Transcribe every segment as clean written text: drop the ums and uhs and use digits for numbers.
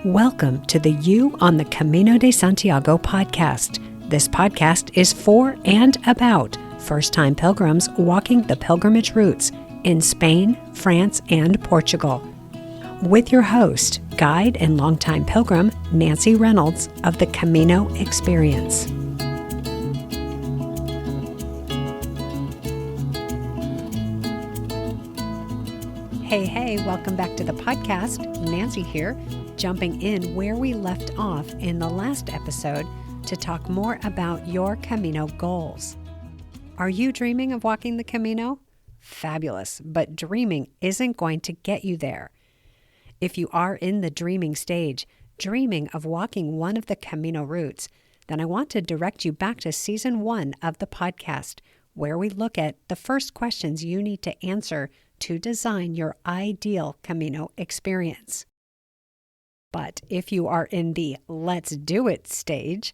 Welcome to the You on the Camino de Santiago podcast. This podcast is for and about first-time pilgrims walking the pilgrimage routes in Spain, France, and Portugal. With your host, guide and longtime pilgrim, Nancy Reynolds of the Camino Experience. Hey, welcome back to the podcast. Nancy here, jumping in where we left off in the last episode to talk more about your Camino goals. Are you dreaming of walking the Camino? Fabulous, but dreaming isn't going to get you there. If you are in the dreaming stage, dreaming of walking one of the Camino routes, then I want to direct you back to season 1 of the podcast, where we look at the first questions you need to answer to design your ideal Camino experience. But if you are in the let's do it stage,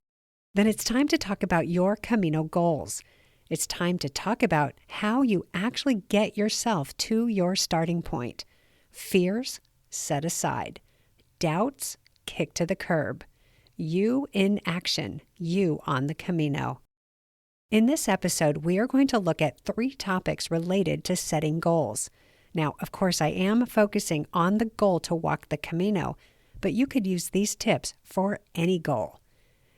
then it's time to talk about your Camino goals. It's time to talk about how you actually get yourself to your starting point. Fears, set aside. Doubts, kick to the curb. You in action, you on the Camino. In this episode, we are going to look at 3 topics related to setting goals. Now, of course, I am focusing on the goal to walk the Camino, but you could use these tips for any goal.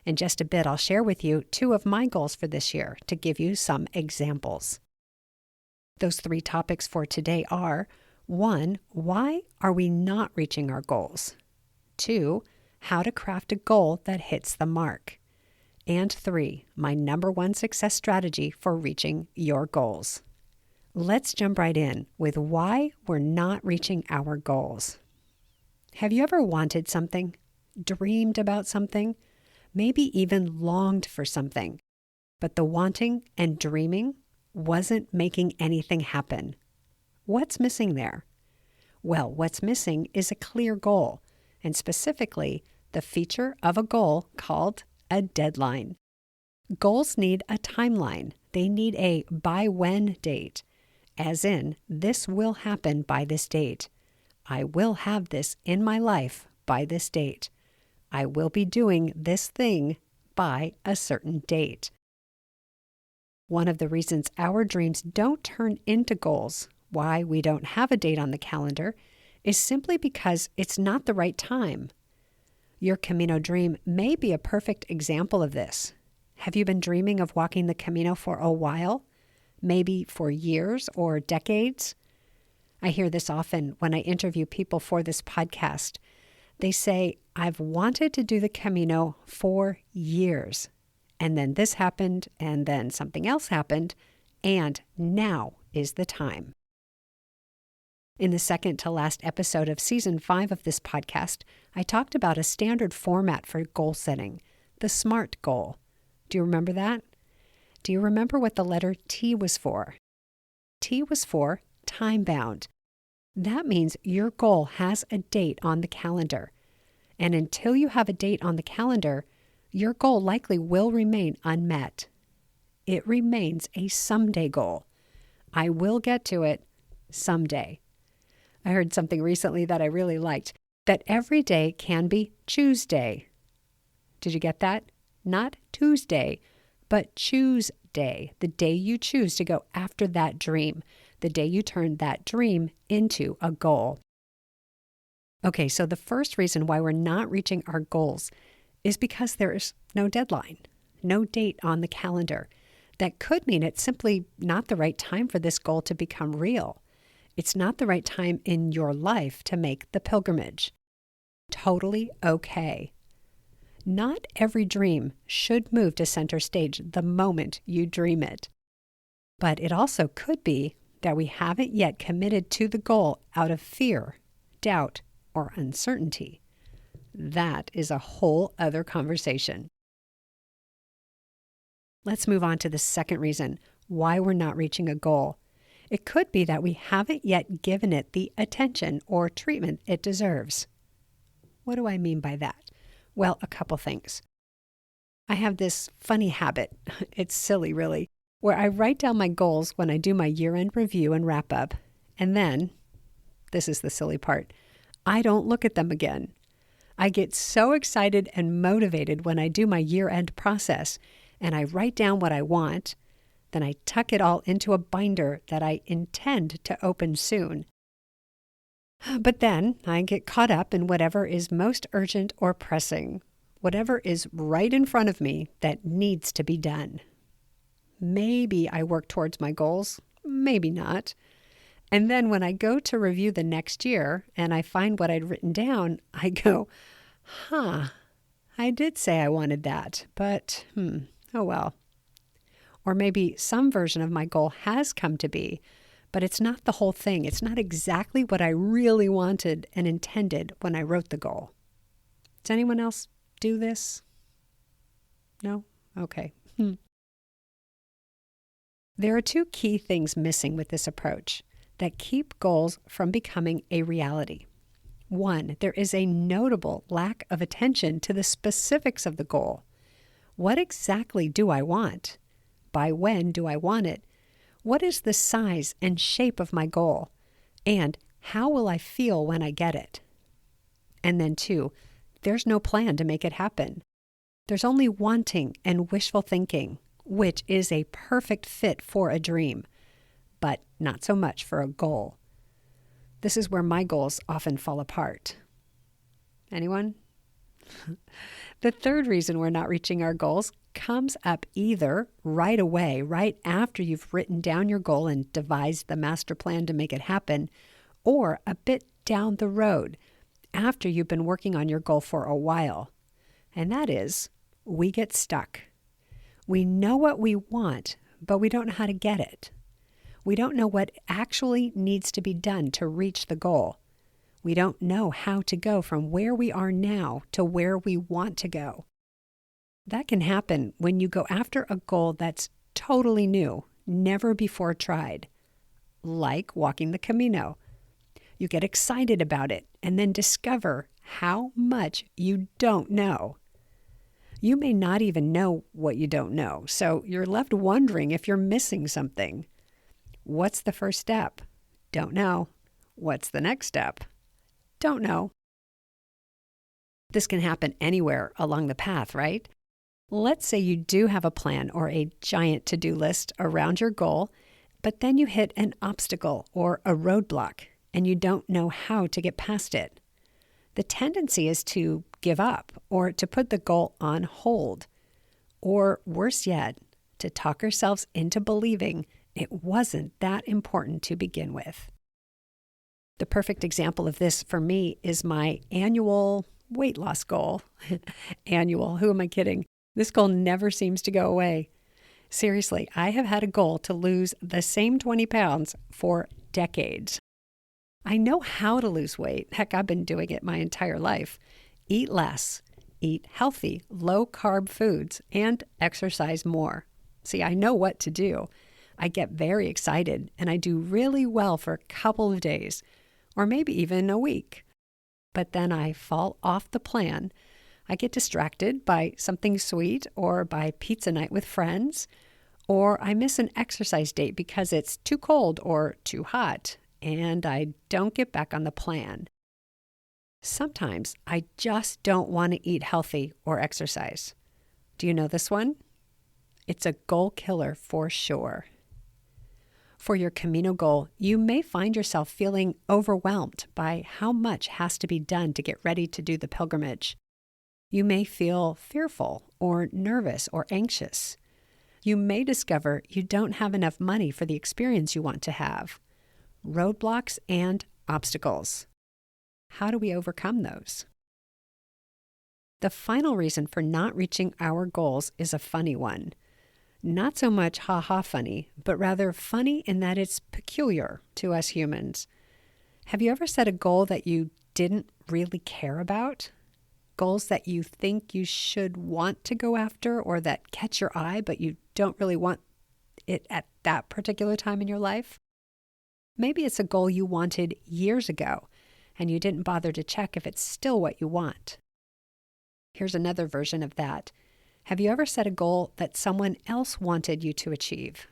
In just a bit, I'll share with you 2 of my goals for this year to give you some examples. Those 3 topics for today are: 1, why are we not reaching our goals? 2, how to craft a goal that hits the mark. And 3, my number 1 success strategy for reaching your goals. Let's jump right in with why we're not reaching our goals. Have you ever wanted something, dreamed about something, maybe even longed for something, but the wanting and dreaming wasn't making anything happen? What's missing there? Well, what's missing is a clear goal, and specifically the feature of a goal called a deadline. Goals need a timeline. They need a by when date, as in, this will happen by this date. I will have this in my life by this date. I will be doing this thing by a certain date. One of the reasons our dreams don't turn into goals, why we don't have a date on the calendar, is simply because it's not the right time. Your Camino dream may be a perfect example of this. Have you been dreaming of walking the Camino for a while? Maybe for years or decades? I hear this often when I interview people for this podcast. They say, I've wanted to do the Camino for years. And then this happened, and then something else happened, and now is the time. In the second to last episode of season 5 of this podcast, I talked about a standard format for goal setting, the SMART goal. Do you remember that? Do you remember what the letter T was for? T was for time-bound. That means your goal has a date on the calendar. And until you have a date on the calendar, your goal likely will remain unmet. It remains a someday goal. I will get to it someday. I heard something recently that I really liked, that every day can be Tuesday. Did you get that? Not Tuesday, but choose day, the day you choose to go after that dream, the day you turn that dream into a goal. Okay, so the first reason why we're not reaching our goals is because there is no deadline, no date on the calendar. That could mean it's simply not the right time for this goal to become real. It's not the right time in your life to make the pilgrimage. Totally okay. Not every dream should move to center stage the moment you dream it. But it also could be that we haven't yet committed to the goal out of fear, doubt, or uncertainty. That is a whole other conversation. Let's move on to the second reason why we're not reaching a goal. It could be that we haven't yet given it the attention or treatment it deserves. What do I mean by that? Well, a couple things. I have this funny habit, it's silly really, where I write down my goals when I do my year-end review and wrap-up, and then, this is the silly part, I don't look at them again. I get so excited and motivated when I do my year-end process and I write down what I want. Then I tuck it all into a binder that I intend to open soon. But then I get caught up in whatever is most urgent or pressing, whatever is right in front of me that needs to be done. Maybe I work towards my goals, maybe not. And then when I go to review the next year and I find what I'd written down, I go, I did say I wanted that, but oh well. Or maybe some version of my goal has come to be, but it's not the whole thing. It's not exactly what I really wanted and intended when I wrote the goal. Does anyone else do this? No? Okay. There are two key things missing with this approach that keep goals from becoming a reality. One, there is a notable lack of attention to the specifics of the goal. What exactly do I want? By when do I want it? What is the size and shape of my goal? And how will I feel when I get it? And then two, there's no plan to make it happen. There's only wanting and wishful thinking, which is a perfect fit for a dream, but not so much for a goal. This is where my goals often fall apart. Anyone? The third reason we're not reaching our goals comes up either right away, right after you've written down your goal and devised the master plan to make it happen, or a bit down the road after you've been working on your goal for a while. And that is, we get stuck. We know what we want, but we don't know how to get it. We don't know what actually needs to be done to reach the goal. We don't know how to go from where we are now to where we want to go. That can happen when you go after a goal that's totally new, never before tried, like walking the Camino. You get excited about it and then discover how much you don't know. You may not even know what you don't know, so you're left wondering if you're missing something. What's the first step? Don't know. What's the next step? Don't know. This can happen anywhere along the path, right? Let's say you do have a plan or a giant to-do list around your goal, but then you hit an obstacle or a roadblock and you don't know how to get past it. The tendency is to give up or to put the goal on hold, or worse yet, to talk ourselves into believing it wasn't that important to begin with. The perfect example of this for me is my annual weight loss goal. Annual, who am I kidding? This goal never seems to go away. Seriously, I have had a goal to lose the same 20 pounds for decades. I know how to lose weight. Heck, I've been doing it my entire life. Eat less, eat healthy, low-carb foods, and exercise more. See, I know what to do. I get very excited, and I do really well for a couple of days, or maybe even a week. But then I fall off the plan. I get distracted by something sweet or by pizza night with friends, or I miss an exercise date because it's too cold or too hot, and I don't get back on the plan. Sometimes I just don't want to eat healthy or exercise. Do you know this one? It's a goal killer for sure. For your Camino goal, you may find yourself feeling overwhelmed by how much has to be done to get ready to do the pilgrimage. You may feel fearful or nervous or anxious. You may discover you don't have enough money for the experience you want to have. Roadblocks and obstacles. How do we overcome those? The final reason for not reaching our goals is a funny one. Not so much ha-ha funny, but rather funny in that it's peculiar to us humans. Have you ever set a goal that you didn't really care about? Goals that you think you should want to go after or that catch your eye, but you don't really want it at that particular time in your life? Maybe it's a goal you wanted years ago, and you didn't bother to check if it's still what you want. Here's another version of that. Have you ever set a goal that someone else wanted you to achieve?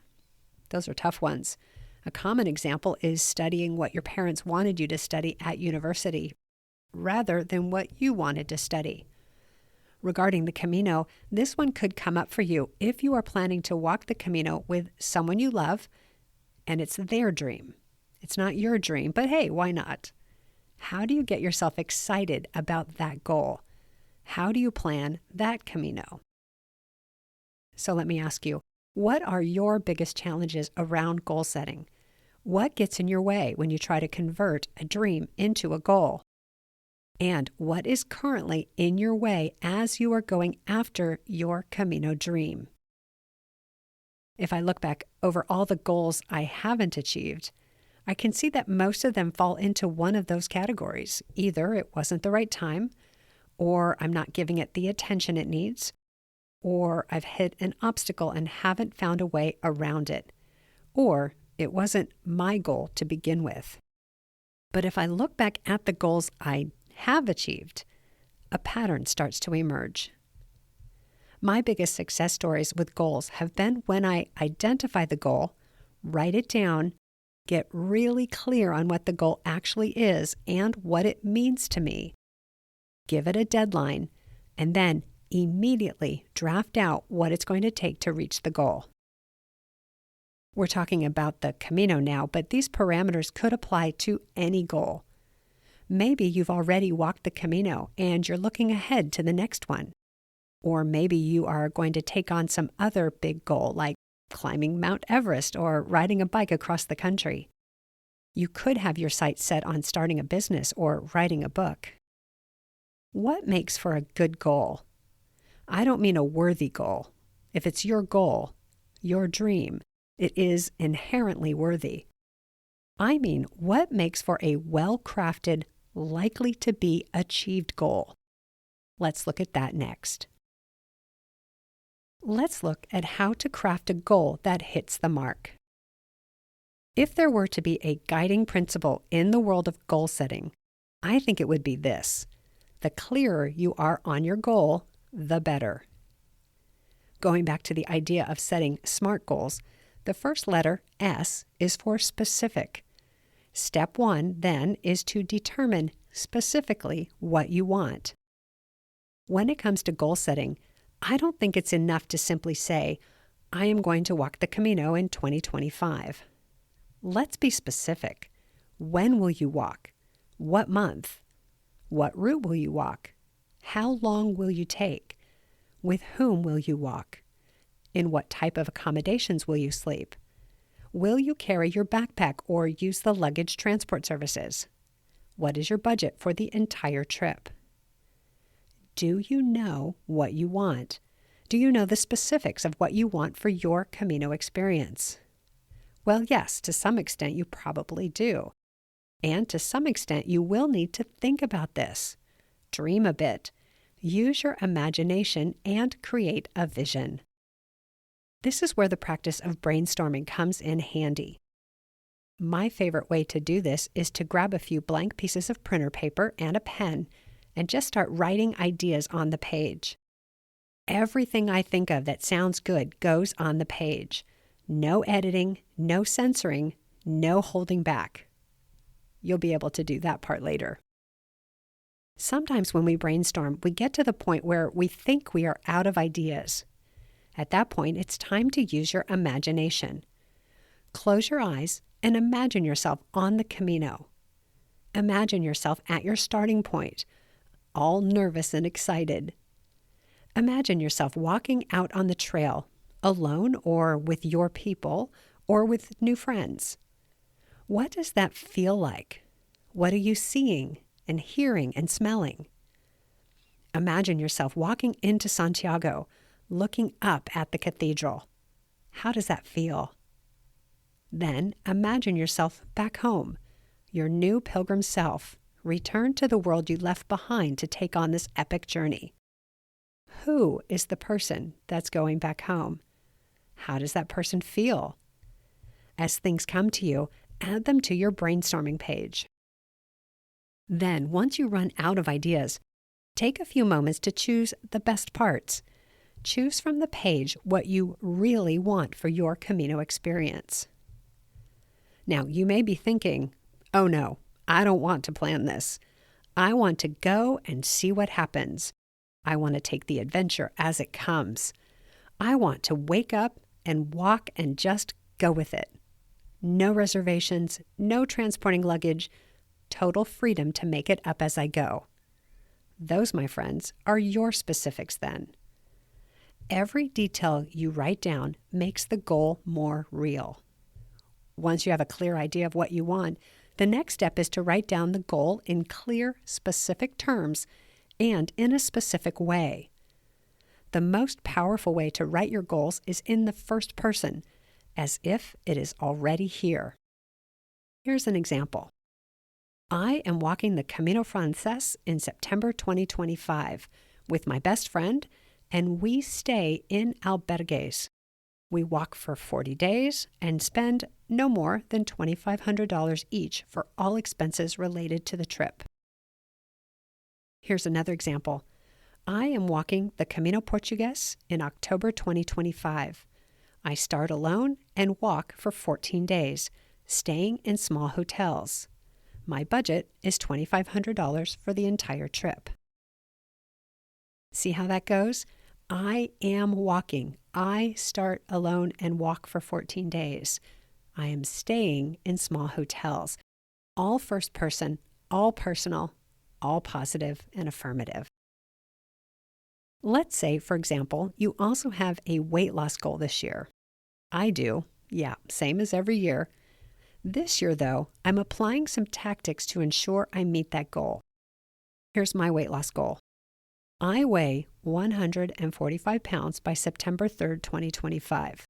Those are tough ones. A common example is studying what your parents wanted you to study at university. rather than what you wanted to study. Regarding the Camino, this one could come up for you if you are planning to walk the Camino with someone you love and it's their dream. It's not your dream, but hey, why not? How do you get yourself excited about that goal? How do you plan that Camino? So let me ask you, what are your biggest challenges around goal setting? What gets in your way when you try to convert a dream into a goal? And what is currently in your way as you are going after your Camino dream? If I look back over all the goals I haven't achieved, I can see that most of them fall into one of those categories. Either it wasn't the right time, or I'm not giving it the attention it needs, or I've hit an obstacle and haven't found a way around it, or it wasn't my goal to begin with. But if I look back at the goals I have achieved, a pattern starts to emerge. My biggest success stories with goals have been when I identify the goal, write it down, get really clear on what the goal actually is and what it means to me, give it a deadline, and then immediately draft out what it's going to take to reach the goal. We're talking about the Camino now, but these parameters could apply to any goal. Maybe you've already walked the Camino and you're looking ahead to the next one. Or maybe you are going to take on some other big goal like climbing Mount Everest or riding a bike across the country. You could have your sights set on starting a business or writing a book. What makes for a good goal? I don't mean a worthy goal. If it's your goal, your dream, it is inherently worthy. I mean, what makes for a well-crafted, likely to be achieved goal? Let's look at that next. Let's look at how to craft a goal that hits the mark. If there were to be a guiding principle in the world of goal setting, I think it would be this: the clearer you are on your goal, the better. Going back to the idea of setting SMART goals, the first letter, S, is for specific. Step 1, then, is to determine specifically what you want. When it comes to goal setting, I don't think it's enough to simply say, I am going to walk the Camino in 2025. Let's be specific. When will you walk? What month? What route will you walk? How long will you take? With whom will you walk? In what type of accommodations will you sleep? Will you carry your backpack or use the luggage transport services? What is your budget for the entire trip? Do you know what you want? Do you know the specifics of what you want for your Camino experience? Well, yes, to some extent you probably do. And to some extent you will need to think about this. Dream a bit. Use your imagination and create a vision. This is where the practice of brainstorming comes in handy. My favorite way to do this is to grab a few blank pieces of printer paper and a pen and just start writing ideas on the page. Everything I think of that sounds good goes on the page. No editing, no censoring, no holding back. You'll be able to do that part later. Sometimes when we brainstorm, we get to the point where we think we are out of ideas. At that point, it's time to use your imagination. Close your eyes and imagine yourself on the Camino. Imagine yourself at your starting point, all nervous and excited. Imagine yourself walking out on the trail, alone or with your people or with new friends. What does that feel like? What are you seeing and hearing and smelling? Imagine yourself walking into Santiago, looking up at the cathedral. How does that feel? Then imagine yourself back home, your new pilgrim self, return to the world you left behind to take on this epic journey. Who is the person that's going back home? How does that person feel? As things come to you, add them to your brainstorming page. Then, once you run out of ideas, take a few moments to choose the best parts. Choose from the page what you really want for your Camino experience. Now, you may be thinking, oh no, I don't want to plan this. I want to go and see what happens. I want to take the adventure as it comes. I want to wake up and walk and just go with it. No reservations, no transporting luggage, total freedom to make it up as I go. Those, my friends, are your specifics then. Every detail you write down makes the goal more real. Once you have a clear idea of what you want, the next step is to write down the goal in clear, specific terms and in a specific way. The most powerful way to write your goals is in the first person, as if it is already here. Here's an example. I am walking the Camino Frances in September 2025 with my best friend, and we stay in albergues. We walk for 40 days and spend no more than $2,500 each for all expenses related to the trip. Here's another example. I am walking the Camino Portugues in October 2025. I start alone and walk for 14 days, staying in small hotels. My budget is $2,500 for the entire trip. See how that goes? I am walking. I start alone and walk for 14 days. I am staying in small hotels. All first person, all personal, all positive and affirmative. Let's say, for example, you also have a weight loss goal this year. I do. Yeah, same as every year. This year, though, I'm applying some tactics to ensure I meet that goal. Here's my weight loss goal. I weigh 145 pounds by September 3rd, 2025.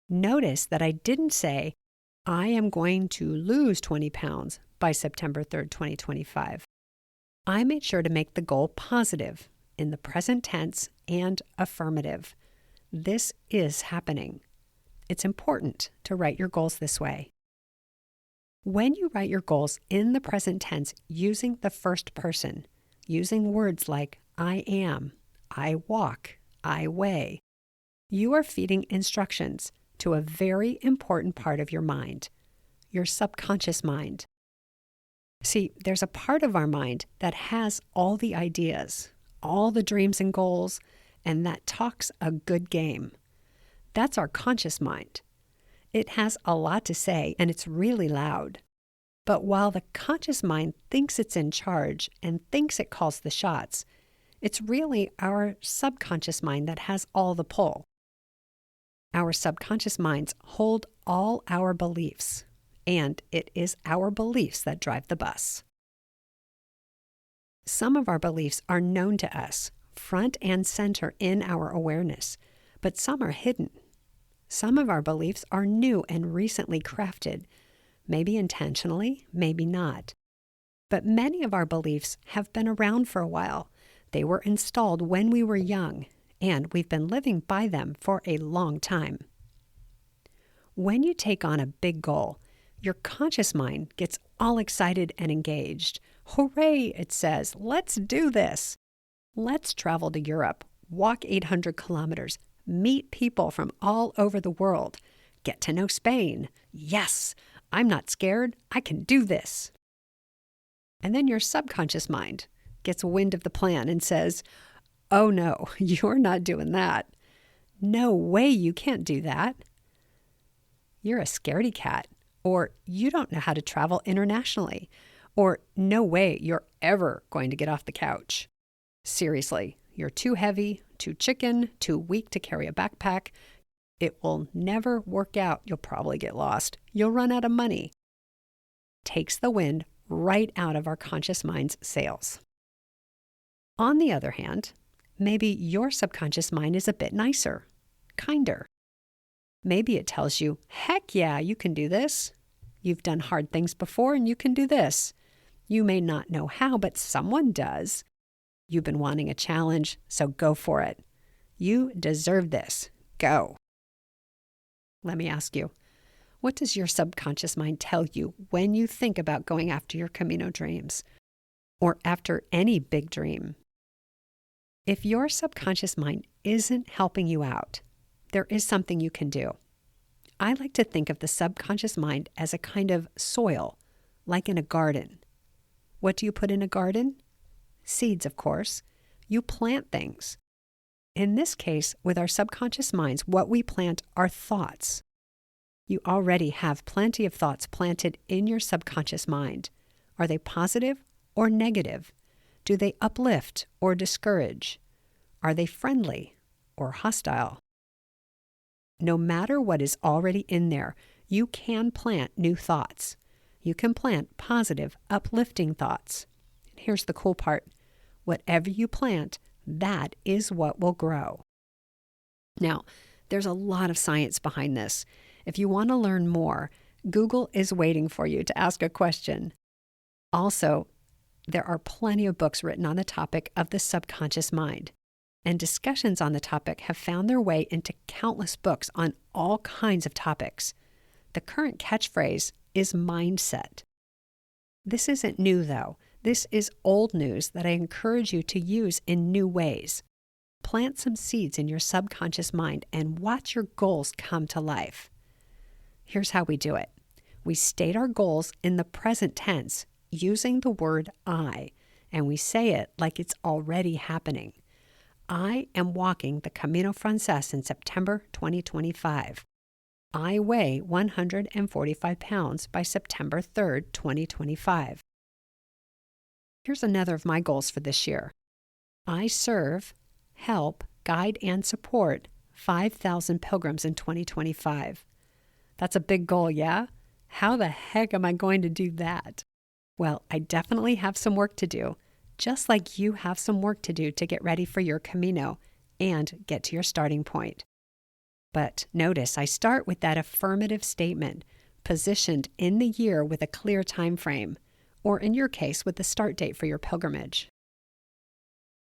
Notice that I didn't say, I am going to lose 20 pounds by September 3rd, 2025. I made sure to make the goal positive, in the present tense and affirmative. This is happening. It's important to write your goals this way. When you write your goals in the present tense using the first person, using words like I am, I walk, I weigh, you are feeding instructions to a very important part of your mind, your subconscious mind. See, there's a part of our mind that has all the ideas, all the dreams and goals, and that talks a good game. That's our conscious mind. It has a lot to say, and it's really loud. But while the conscious mind thinks it's in charge and thinks it calls the shots, it's really our subconscious mind that has all the pull. Our subconscious minds hold all our beliefs, and it is our beliefs that drive the bus. Some of our beliefs are known to us, front and center in our awareness, but some are hidden. Some of our beliefs are new and recently crafted, maybe intentionally, maybe not. But many of our beliefs have been around for a while. They were installed when we were young, and we've been living by them for a long time. When you take on a big goal, your conscious mind gets all excited and engaged. Hooray, it says, let's do this. Let's travel to Europe, walk 800 kilometers, meet people from all over the world, get to know Spain. Yes, I'm not scared. I can do this. And then your subconscious mind gets wind of the plan and says, oh no, you're not doing that. No way, you can't do that. You're a scaredy cat, or you don't know how to travel internationally, or no way you're ever going to get off the couch. Seriously, you're too heavy, too chicken, too weak to carry a backpack. It will never work out. You'll probably get lost. You'll run out of money. Takes the wind right out of our conscious mind's sails. On the other hand, maybe your subconscious mind is a bit nicer, kinder. Maybe it tells you, heck yeah, you can do this. You've done hard things before and you can do this. You may not know how, but someone does. You've been wanting a challenge, so go for it. You deserve this. Go. Let me ask you, what does your subconscious mind tell you when you think about going after your Camino dreams or after any big dream? If your subconscious mind isn't helping you out, there is something you can do. I like to think of the subconscious mind as a kind of soil, like in a garden. What do you put in a garden? Seeds, of course. You plant things. In this case, with our subconscious minds, what we plant are thoughts. You already have plenty of thoughts planted in your subconscious mind. Are they positive or negative? Do they uplift or discourage? Are they friendly or hostile? No matter what is already in there, you can plant new thoughts. You can plant positive, uplifting thoughts. And here's the cool part. Whatever you plant, that is what will grow. Now, there's a lot of science behind this. If you want to learn more, Google is waiting for you to ask a question. Also, there are plenty of books written on the topic of the subconscious mind, and discussions on the topic have found their way into countless books on all kinds of topics. The current catchphrase is mindset. This isn't new, though. This is old news that I encourage you to use in new ways. Plant some seeds in your subconscious mind and watch your goals come to life. Here's how we do it. We state our goals in the present tense using the word I, and we say it like it's already happening. I am walking the Camino Frances in September 2025. I weigh 145 pounds by September 3rd, 2025. Here's another of my goals for this year. I serve, help, guide, and support 5,000 pilgrims in 2025. That's a big goal, yeah? How the heck am I going to do that? Well, I definitely have some work to do, just like you have some work to do to get ready for your Camino and get to your starting point. But notice I start with that affirmative statement, positioned in the year with a clear time frame, or in your case, with the start date for your pilgrimage.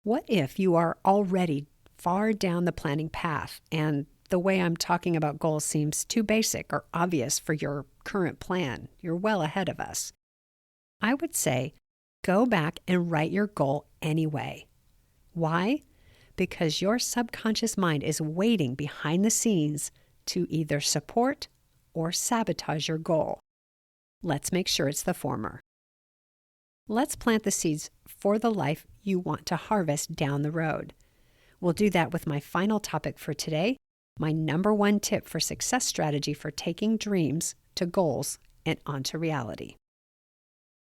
What if you are already far down the planning path and the way I'm talking about goals seems too basic or obvious for your current plan? You're well ahead of us. I would say, go back and write your goal anyway. Why? Because your subconscious mind is waiting behind the scenes to either support or sabotage your goal. Let's make sure it's the former. Let's plant the seeds for the life you want to harvest down the road. We'll do that with my final topic for today, my number one tip for success strategy for taking dreams to goals and onto reality.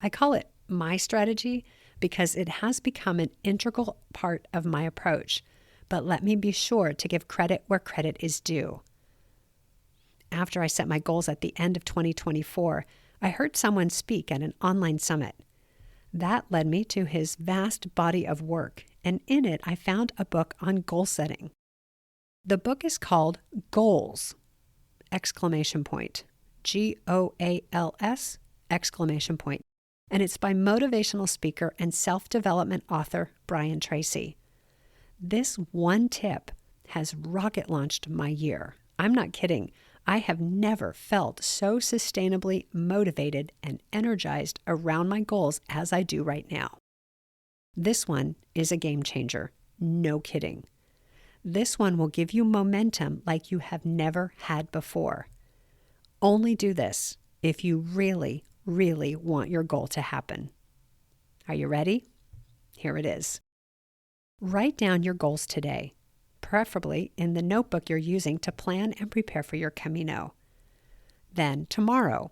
I call it my strategy because it has become an integral part of my approach, but let me be sure to give credit where credit is due. After I set my goals at the end of 2024, I heard someone speak at an online summit. That led me to his vast body of work, and in it I found a book on goal setting. The book is called Goals! G-O-A-L-S! And it's by motivational speaker and self-development author Brian Tracy. This one tip has rocket launched my year. I'm not kidding. I have never felt so sustainably motivated and energized around my goals as I do right now. This one is a game changer. No kidding. This one will give you momentum like you have never had before. Only do this if you really want your goal to happen. Are you ready? Here it is. Write down your goals today, preferably in the notebook you're using to plan and prepare for your Camino. Then tomorrow,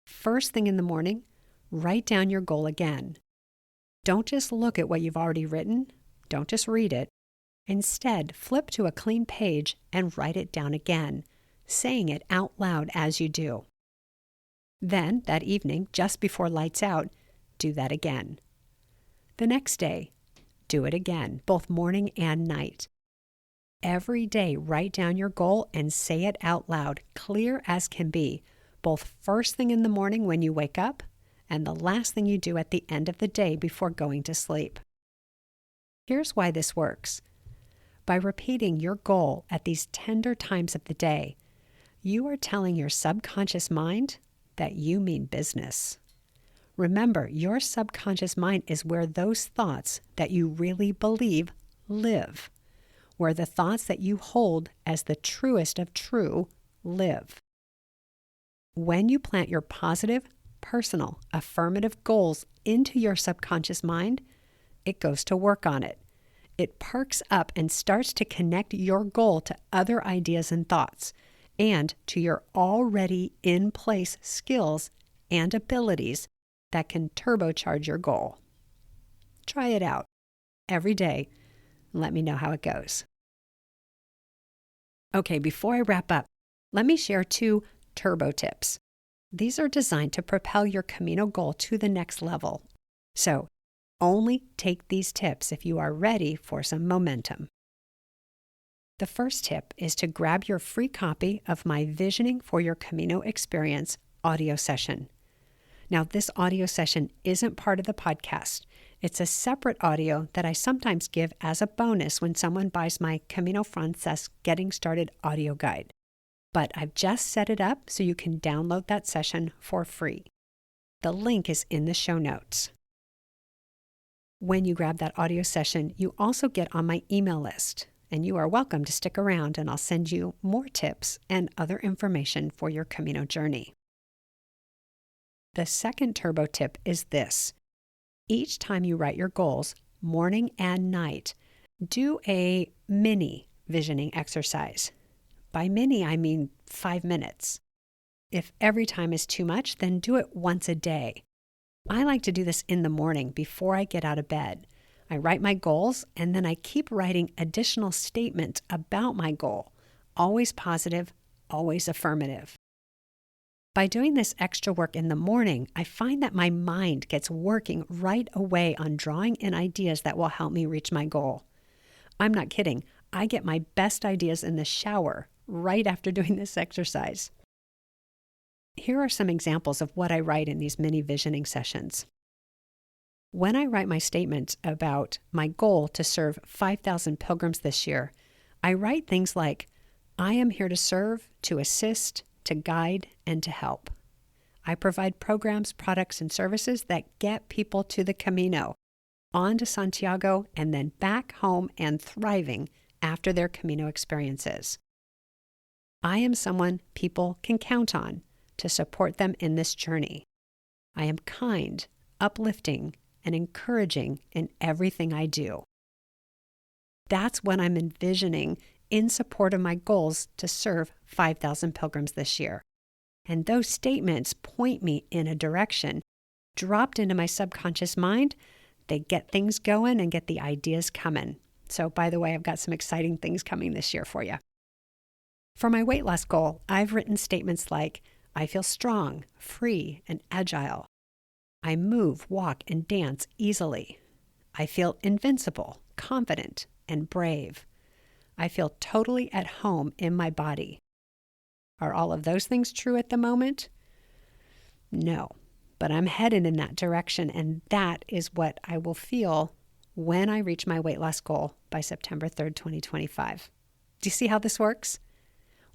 first thing in the morning, write down your goal again. Don't just look at what you've already written. Don't just read it. Instead, flip to a clean page and write it down again, saying it out loud as you do. Then, that evening, just before lights out, do that again. The next day, do it again, both morning and night. Every day, write down your goal and say it out loud, clear as can be, both first thing in the morning when you wake up and the last thing you do at the end of the day before going to sleep. Here's why this works. By repeating your goal at these tender times of the day, you are telling your subconscious mind that you mean business. Remember, your subconscious mind is where those thoughts that you really believe live, where the thoughts that you hold as the truest of true live. When you plant your positive, personal, affirmative goals into your subconscious mind, it goes to work on it. It perks up and starts to connect your goal to other ideas and thoughts and to your already in place skills and abilities that can turbocharge your goal. Try it out every day and let me know how it goes. Okay, before I wrap up, let me share 2 turbo tips. These are designed to propel your Camino goal to the next level. So, only take these tips if you are ready for some momentum. The first tip is to grab your free copy of my Visioning for Your Camino Experience audio session. Now, this audio session isn't part of the podcast. It's a separate audio that I sometimes give as a bonus when someone buys my Camino Francés Getting Started audio guide. But I've just set it up so you can download that session for free. The link is in the show notes. When you grab that audio session, you also get on my email list, and you are welcome to stick around and I'll send you more tips and other information for your Camino journey. The second turbo tip is this. Each time you write your goals, morning and night, do a mini visioning exercise. By mini, I mean 5 minutes. If every time is too much, then do it once a day. I like to do this in the morning before I get out of bed. I write my goals and then I keep writing additional statements about my goal, always positive, always affirmative. By doing this extra work in the morning, I find that my mind gets working right away on drawing in ideas that will help me reach my goal. I'm not kidding. I get my best ideas in the shower right after doing this exercise. Here are some examples of what I write in these mini visioning sessions. When I write my statements about my goal to serve 5,000 pilgrims this year, I write things like, I am here to serve, to assist, to guide, and to help. I provide programs, products, and services that get people to the Camino, on to Santiago, and then back home and thriving after their Camino experiences. I am someone people can count on to support them in this journey. I am kind, uplifting, and encouraging in everything I do. That's what I'm envisioning in support of my goals to serve 5,000 pilgrims this year. And those statements point me in a direction. Dropped into my subconscious mind, they get things going and get the ideas coming. So, by the way, I've got some exciting things coming this year for you. For my weight loss goal, I've written statements like, I feel strong, free, and agile. I move, walk, and dance easily. I feel invincible, confident, and brave. I feel totally at home in my body. Are all of those things true at the moment? No, but I'm headed in that direction, and that is what I will feel when I reach my weight loss goal by September 3rd, 2025. Do you see how this works?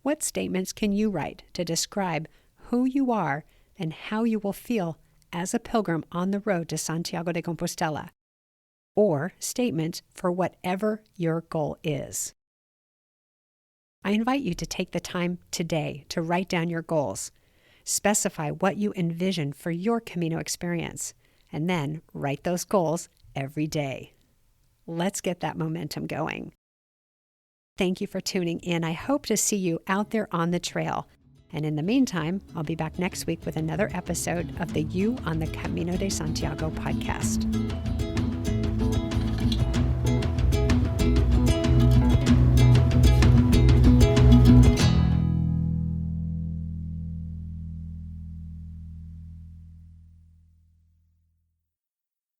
What statements can you write to describe who you are and how you will feel as a pilgrim on the road to Santiago de Compostela? Or statements for whatever your goal is. I invite you to take the time today to write down your goals. Specify what you envision for your Camino experience, and then write those goals every day. Let's get that momentum going. Thank you for tuning in. I hope to see you out there on the trail. And in the meantime, I'll be back next week with another episode of the You on the Camino de Santiago podcast.